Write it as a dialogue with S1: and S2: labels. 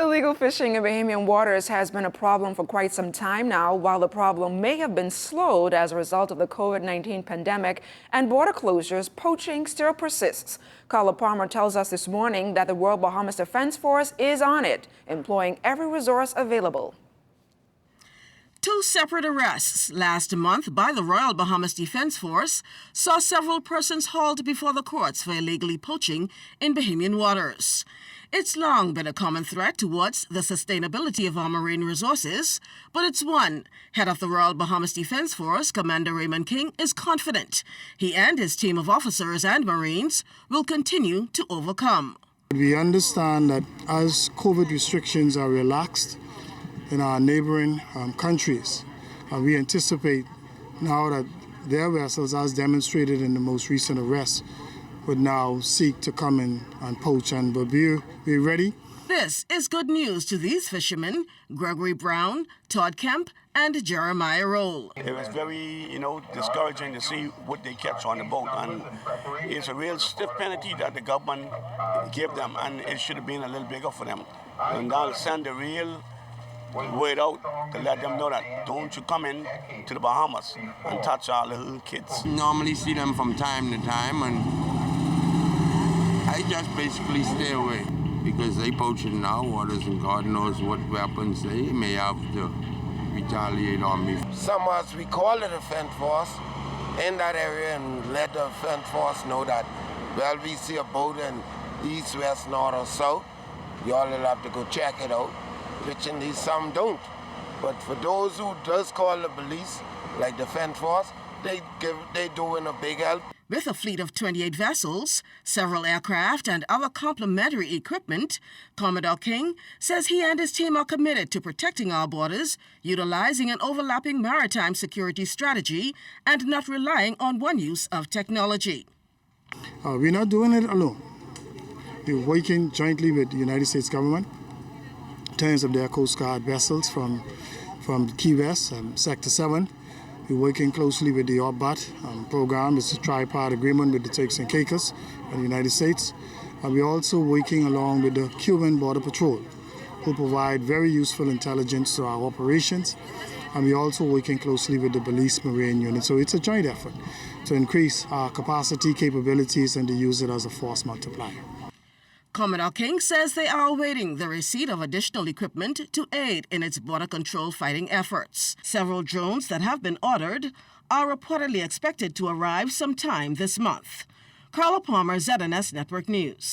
S1: Illegal fishing in Bahamian waters has been a problem for quite some time now. While the problem may have been slowed as a result of the COVID-19 pandemic and border closures, poaching still persists. Carla Palmer tells us this morning that the Royal Bahamas Defense Force is on it, employing every resource available.
S2: Two separate arrests last month by the Royal Bahamas Defense Force saw several persons hauled before the courts for illegally poaching in Bahamian waters. It's long been a common threat towards the sustainability of our marine resources, but it's one head of the Royal Bahamas Defense Force, Commander Raymond King, is confident he and his team of officers and Marines will continue to overcome.
S3: We understand that as COVID restrictions are relaxed in our neighboring countries, we anticipate now that their vessels, as demonstrated in the most recent arrests, would now seek to come in and poach, and we're ready.
S2: This is good news to these fishermen, Gregory Brown, Todd Kemp, and Jeremiah Roll.
S4: It was very, discouraging to see what they catch on the boat, and it's a real stiff penalty that the government gave them, and it should have been a little bigger for them. And that'll send a real word out to let them know that don't you come in to the Bahamas and touch our little kids.
S5: Normally see them from time to time, and I just basically stay away because they poach in our waters, and God knows what weapons they may have to retaliate on me.
S6: Some of us, we call the defense force in that area and let the defense force know that, well, we see a boat in east, west, north, or south. Y'all will have to go check it out, which indeed some don't. But for those who does call the police, like defense force, they doing a big help.
S2: With a fleet of 28 vessels, several aircraft, and other complementary equipment, Commodore King says he and his team are committed to protecting our borders, utilizing an overlapping maritime security strategy, and not relying on one use of technology.
S3: We're not doing it alone. We're working jointly with the United States government in terms of their Coast Guard vessels from Key West, Sector 7. We're working closely with the OBBAT program. It's a tripart agreement with the Turks and Caicos and the United States. And we're also working along with the Cuban Border Patrol, who provide very useful intelligence to our operations. And we're also working closely with the Belize Marine Unit. So it's a joint effort to increase our capacity, capabilities, and to use it as a force multiplier.
S2: Commodore King says they are awaiting the receipt of additional equipment to aid in its border control fighting efforts. Several drones that have been ordered are reportedly expected to arrive sometime this month. Carla Palmer, ZNS Network News.